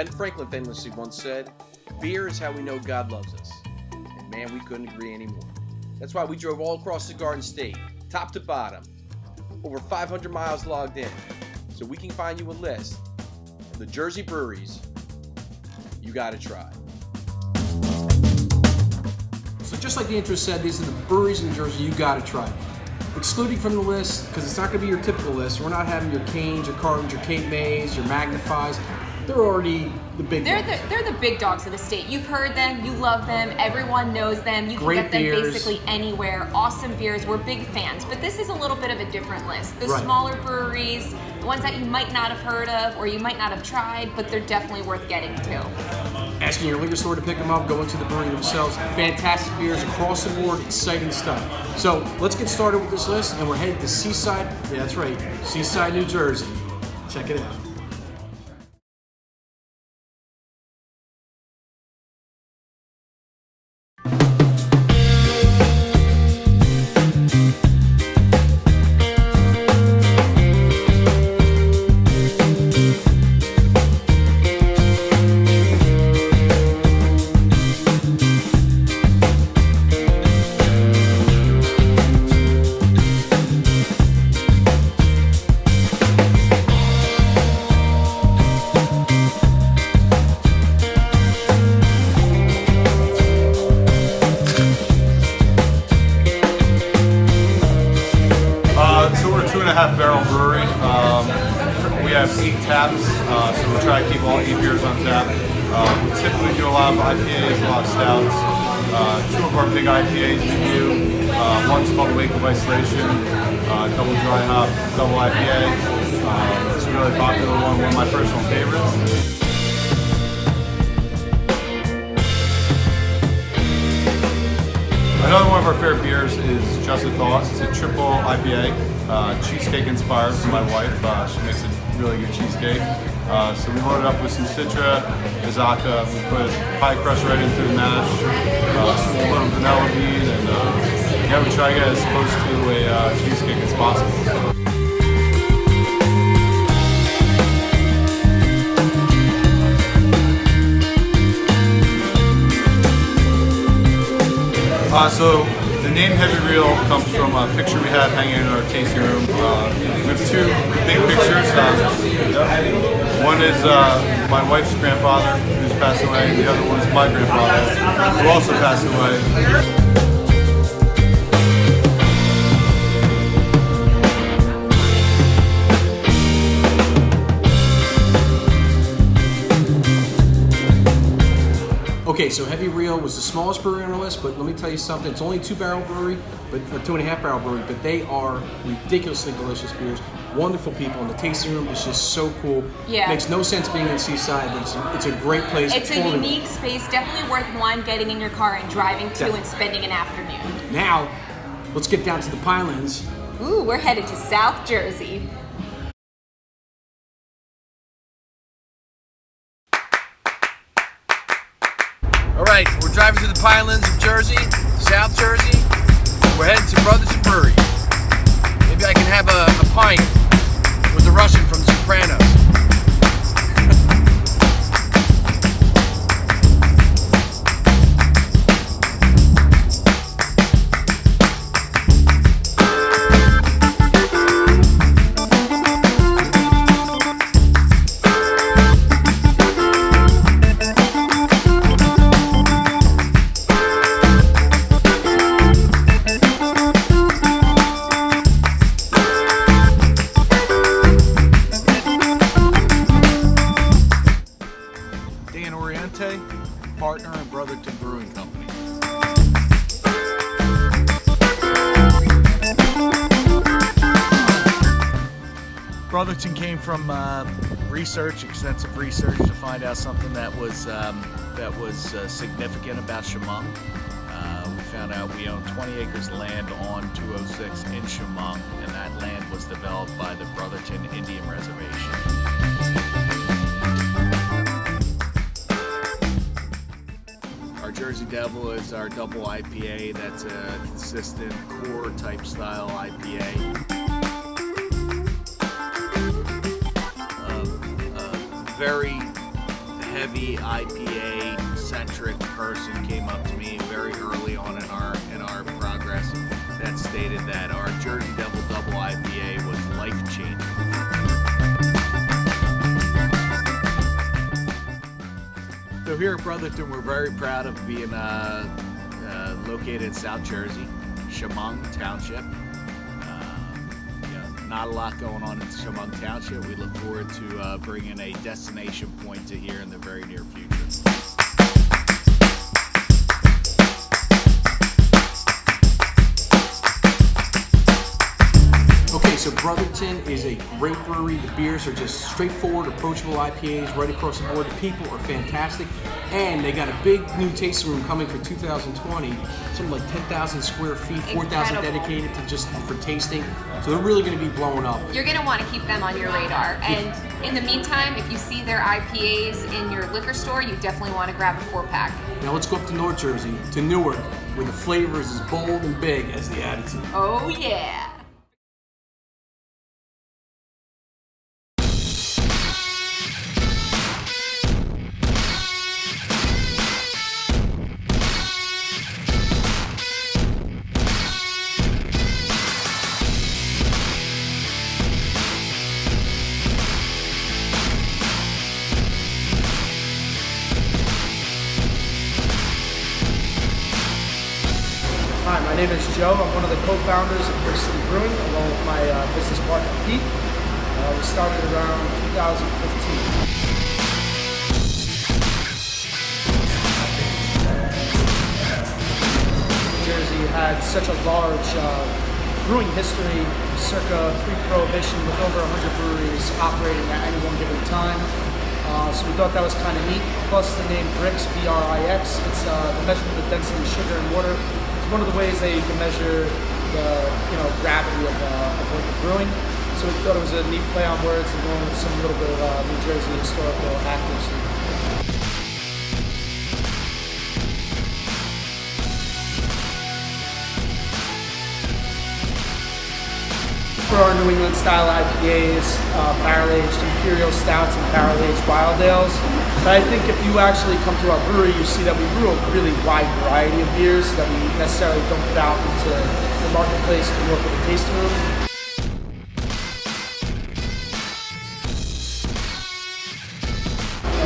Ben Franklin famously once said, "Beer is how we know God loves us." And man, we couldn't agree anymore. That's why we drove all across the Garden State, top to bottom, over 500 miles logged in, so we can find you a list of the Jersey breweries you gotta try. So just like the intro said, these are the breweries in Jersey you gotta try. Excluding from the list, because it's not going to be your typical list. We're not having your Canes, your Cartons, your Cape Mays, your Magnifies. They're already the big dogs. They're the big dogs of the state. You've heard them, you love them, everyone knows them. You can Great get them beers. basically anywhere. Awesome beers. We're big fans. But this is a little bit of a different list. The Right. smaller breweries, the ones that you might not have heard of or you might not have tried, but they're definitely worth getting to. Asking your liquor store to pick them up, going to the brewery themselves. Fantastic beers across the board, exciting stuff. So let's get started with this list, and we're headed to Seaside. Yeah, that's right, Seaside, New Jersey. Check it out. Barrel brewery. We have 8 taps, so we try to keep all 8 beers on tap. We typically do a lot of IPAs, a lot of stouts. 2 of our big IPAs we do. One's called Wake of Isolation, double dry hop, double IPA. It's a really popular one of my personal favorites. Another one of our favorite beers is Just a Thought. It's a triple IPA, cheesecake inspired from my wife. She makes a really good cheesecake. So we load it up with some Citra, Azaka. We put pie crust right into the mash, some little vanilla bean, and yeah, we try to get as close to a cheesecake as possible. So the name Heavy Reel comes from a picture we have hanging in our tasting room. We have 2 big pictures. One is my wife's grandfather, who's passed away, and the other one is my grandfather, who also passed away. Okay, so Heavy Reel was the smallest brewery on our list, but let me tell you something. It's only a 2-barrel brewery, but a 2.5-barrel brewery, but they are ridiculously delicious beers. Wonderful people, and the tasting room is just so cool. Yeah. Makes no sense being in Seaside, but it's a great place. It's a unique space, definitely worth one getting in your car and driving to and spending an afternoon. Now, let's get down to the Pinelands. Ooh, we're headed to South Jersey. All right, we're driving to the Pinelands of Jersey, South Jersey. We're heading to Brothers Brewery. Maybe I can have a pint with the Russian from The Sopranos. Partner and Brotherton Brewing Company. Brotherton came from extensive research to find out something that was significant about Chemung. We found out we own 20 acres of land on 206 in Chemung, and that land was developed by the Brotherton Indian Reservation. Jersey Devil is our double IPA. That's a consistent core type style IPA. Very heavy IPA centric person came up to me very early on in our progress that stated that our Jersey Devil Double IPA was life changing. So here at Brotherton, we're very proud of being located in South Jersey, Chemung Township. Not a lot going on in Chemung Township. We look forward to bringing a destination point to here in the very near future. Okay, so Brotherton is a great brewery. The beers are just straightforward, approachable IPAs right across the board. The people are fantastic. And they got a big new tasting room coming for 2020. Something like 10,000 square feet, 4,000 dedicated to just for tasting. So they're really going to be blowing up. You're going to want to keep them on your radar. And in the meantime, if you see their IPAs in your liquor store, you definitely want to grab a 4-pack. Now let's go up to North Jersey, to Newark, where the flavor is as bold and big as the attitude. Oh, yeah. Hi, my name is Joe. I'm one of the co-founders of Brick City Brewing, along with my business partner Pete. We started around 2015. Jersey had such a large brewing history, circa pre-prohibition, with over 100 breweries operating at any one given time. So we thought that was kind of neat. Plus the name Brix, B-R-I-X, it's the measurement of density of sugar and water. It's one of the ways that you can measure the gravity of what you're brewing. So we thought it was a neat play on words and going with some little bit of New Jersey historical accuracy. For our New England style IPAs, barrel-aged imperial stouts and barrel-aged wild ales. But I think if you actually come to our brewery, you see that we brew a really wide variety of beers that we necessarily don't put out into the marketplace more for the tasting room.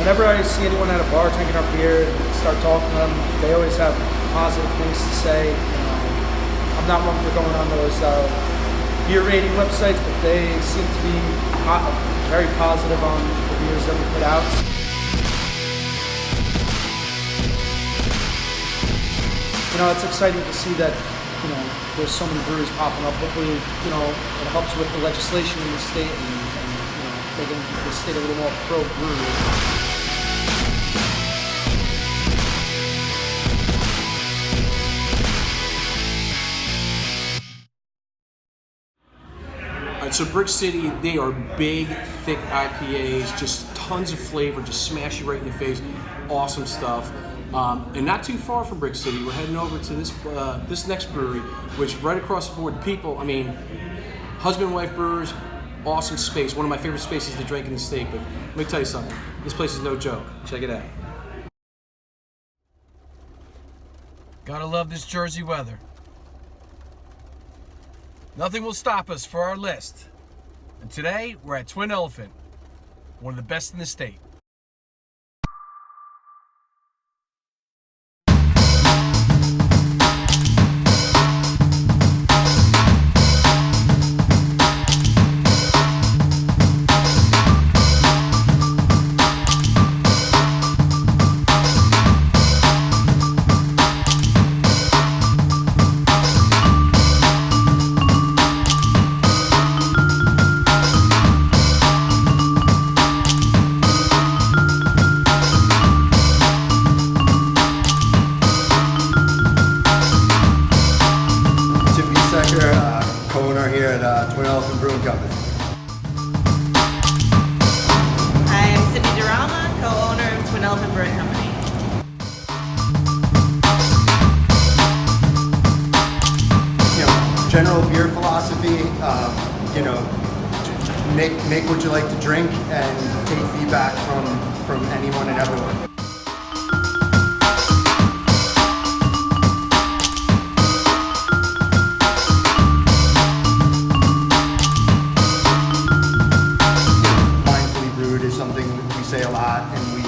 Whenever I see anyone at a bar drinking our beer and start talking to them, they always have positive things to say. I'm not one for going on those beer rating websites, but they seem to be very positive on the beers that we put out. It's exciting to see that, there's so many breweries popping up. Hopefully, it helps with the legislation in the state and making the state a little more pro-brewery. So Brick City, they are big, thick IPAs, just tons of flavor, just smash you right in the face. Awesome stuff. And not too far from Brick City, we're heading over to this next brewery, which right across the board, people, husband and wife brewers, awesome space. One of my favorite spaces to drink in the state. But let me tell you something, this place is no joke. Check it out. Gotta love this Jersey weather. Nothing will stop us for our list. And today, we're at Twin Elephant, one of the best in the state. Co-owner here at Twin Elephant Brewing Company. I'm Sydney Duralma, co-owner of Twin Elephant Brewing Company. General beer philosophy, make what you like to drink and take feedback from anyone and everyone. Mindfully brewed is something we say a lot, and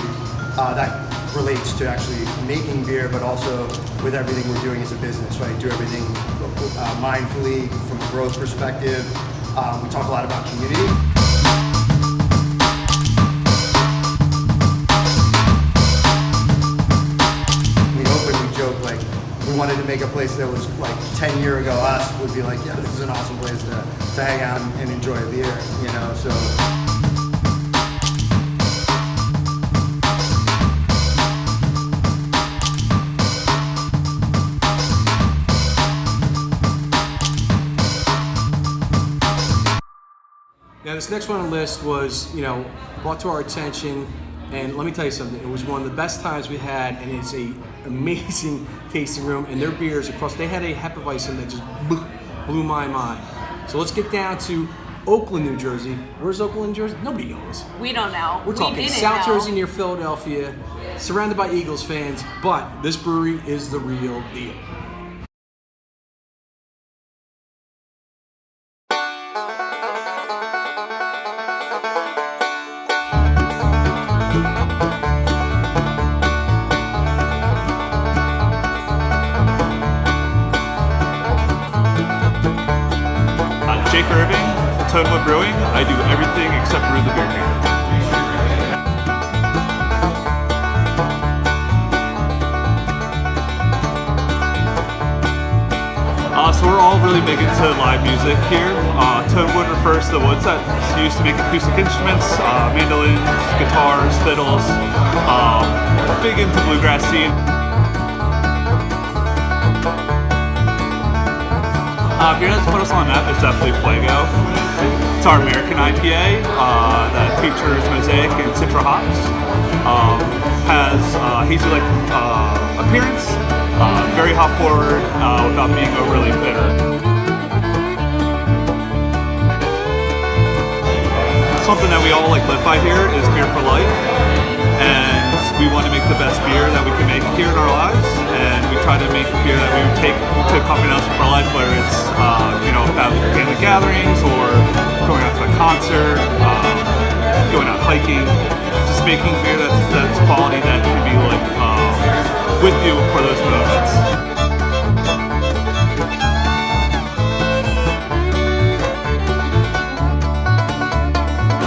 that relates to actually making beer, but also with everything we're doing as a business, right? Do everything mindfully from a growth perspective. We talk a lot about community. We openly joke, like, we wanted to make a place that was like 10 years ago, us would be like, yeah, this is an awesome place to hang out and enjoy a beer, you know, so. Now this next one on the list was, brought to our attention, and let me tell you something, it was one of the best times we had, and it's a amazing tasting room, and their beers across, they had a Hefeweizen that just blew my mind. So let's get down to Oakland, New Jersey. Where's Oakland, New Jersey? Nobody knows. We don't know. We're talking South Jersey near Philadelphia, surrounded by Eagles fans, but this brewery is the real deal. TwoDopesFromJersey Brewing. I do everything except brew the beer here. So we're all really big into live music here. Toadwood refers to the woods that used to make acoustic instruments, mandolins, guitars, fiddles. Big into bluegrass scene. Beer that's put us on that is definitely Fuego. It's our American IPA that features Mosaic and Citra hops. Has hazy-like appearance, very hop forward without being overly bitter. Something that we all live by here is beer for life, and we want to make the best beer that we can make here in our lives, and we try to make beer that we would take to accompany us for our life, whether it's family gatherings or going out to a concert, going out hiking, just making beer that's quality that can be like with you for those moments.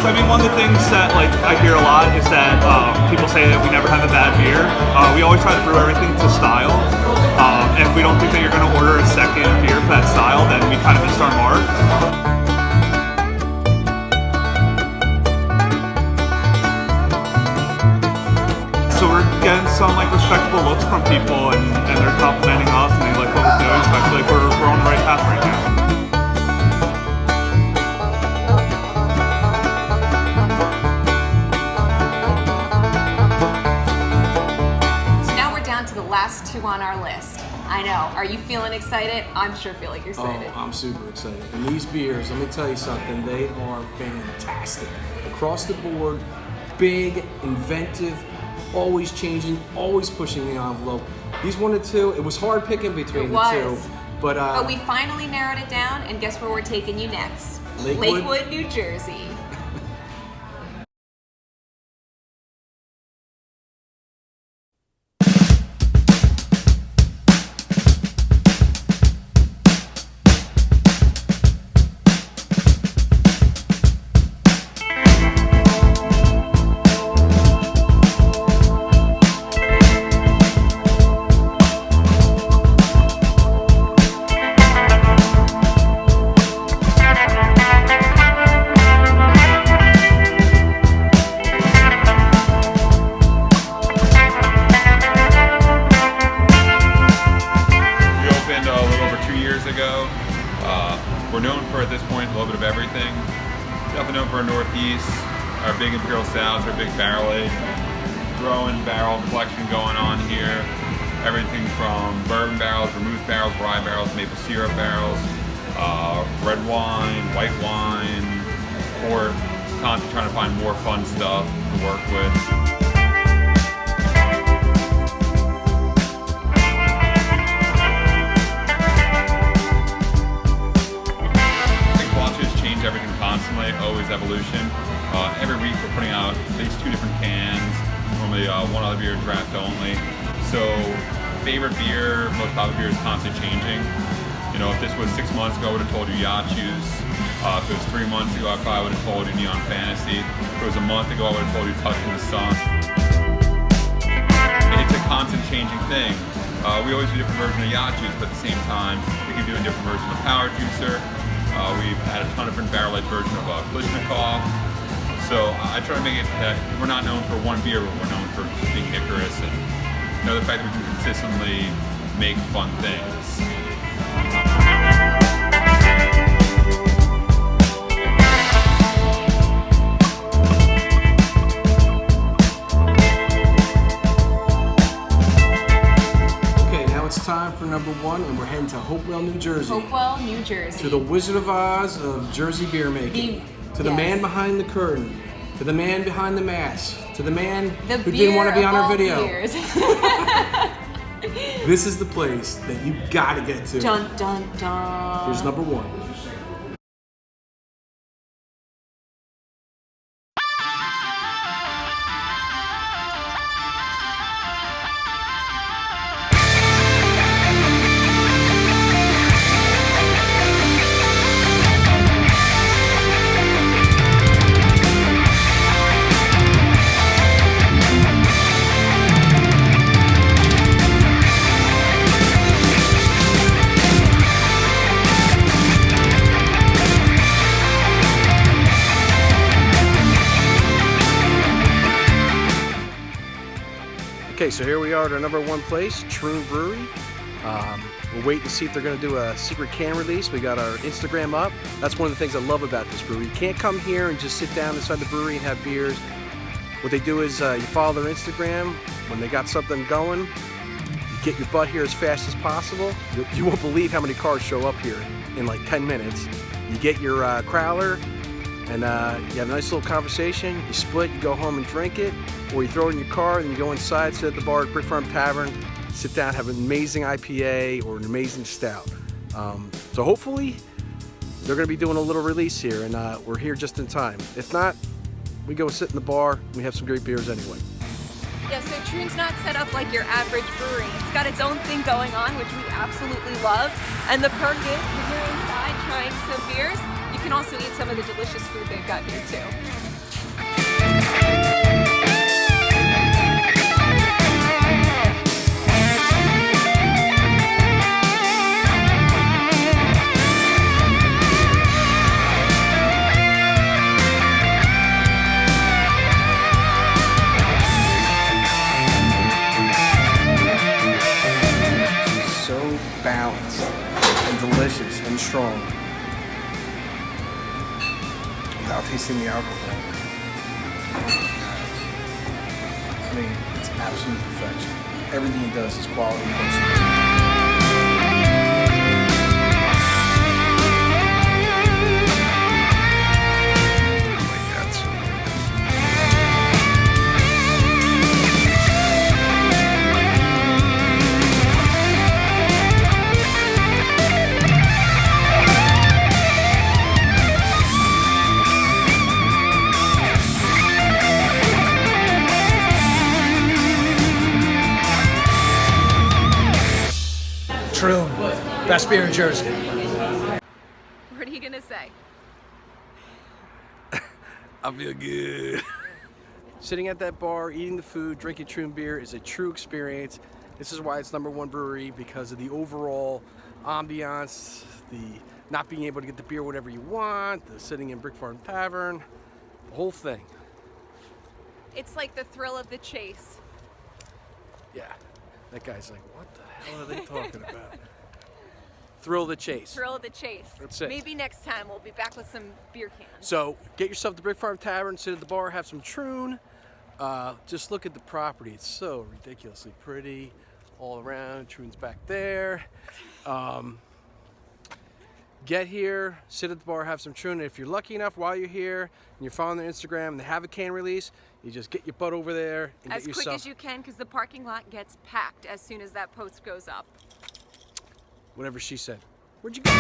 So, I mean, one of the things that I hear a lot is that people say that we never have a bad beer. We always try to brew everything to style. And if we don't think that you're going to order a second beer for that style, then we kind of missed our mark. So we're getting some respectable looks from people, and they're complimenting us, and they like what we're doing. So I feel like we're on the right path right now. Last two on our list. I know. Are you feeling excited? I'm sure feel like you're excited. Oh, I'm super excited. And these beers, let me tell you something, they are fantastic. Across the board, big, inventive, always changing, always pushing the envelope. These 1 and 2, it was hard picking between the two. But we finally narrowed it down, and guess where we're taking you next? Lakewood, New Jersey. We're known for, at this point, a little bit of everything. Definitely known for our Northeast, our big Imperial Stouts, our big barrel age, growing barrel collection going on here. Everything from bourbon barrels, vermouth barrels, rye barrels, maple syrup barrels, red wine, white wine, port, constantly trying to find more fun stuff to work with. Everything constantly, always evolution. Every week we're putting out at least 2 different cans, normally one other beer draft only. So favorite beer, most popular beer is constantly changing. You know, if this was 6 months ago, I would have told you Yacht Juice. If it was 3 months ago, I probably would have told you Neon Fantasy. If it was a month ago, I would have told you Touching the Sun. It's a constant changing thing. We always do different versions of Yacht Juice, but at the same time, we keep doing different versions of Power Juicer. We've had a ton of different barrel-aged versions of Klishnikov. So I try to make it that we're not known for one beer, but we're known for being Icarus, and you know, the fact that we can consistently make fun things. Okay, now it's time for number 1, and we're heading to Hopewell, New Jersey. Hopewell, New Jersey. To the Wizard of Oz of Jersey beer making. To the man behind the curtain. To the man behind the mask. To the man who didn't want to be on our video. This is the place that you gotta get to. Dun dun dun. Here's number 1. Okay, so here we are at our number 1 place, Troon Brewery. We're waiting to see if they're going to do a secret can release. We got our Instagram up. That's one of the things I love about this brewery. You can't come here and just sit down inside the brewery and have beers. What they do is you follow their Instagram. When they got something going, you get your butt here as fast as possible. You won't believe how many cars show up here in like 10 minutes. You get your crowler, and you have a nice little conversation. You split, you go home and drink it, or you throw it in your car and you go inside, sit at the bar at Brick Farm Tavern, sit down, have an amazing IPA or an amazing stout. So hopefully they're going to be doing a little release here, and we're here just in time. If not, we go sit in the bar. We have some great beers anyway. Yeah, so Troon's not set up like your average brewery. It's got its own thing going on, which we absolutely love. And the perk is, when you're inside trying some beers, you can also eat some of the delicious food they've got here too. So balanced and delicious and strong without tasting the alcohol. I mean, it's absolute perfection. Everything he does is quality and Troon, best beer in Jersey. What are you gonna say? I feel good. Sitting at that bar, eating the food, drinking Troon beer is a true experience. This is why it's number 1 brewery, because of the overall ambiance, the not being able to get the beer whatever you want, the sitting in Brick Farm Tavern, the whole thing. It's like the thrill of the chase. Yeah, that guy's like, what the hell are they talking about? Thrill of the chase. Thrill of the chase. That's it. Maybe next time we'll be back with some beer cans. So get yourself to Brick Farm Tavern, sit at the bar, have some Troon. Just look at the property. It's so ridiculously pretty all around. Troon's back there. Get here, sit at the bar, have some Troon. And if you're lucky enough while you're here and you're following their Instagram and they have a can release, you just get your butt over there and as get yourself. As quick as you can, because the parking lot gets packed as soon as that post goes up. Whatever she said. Where'd you go?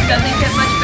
Doesn't get much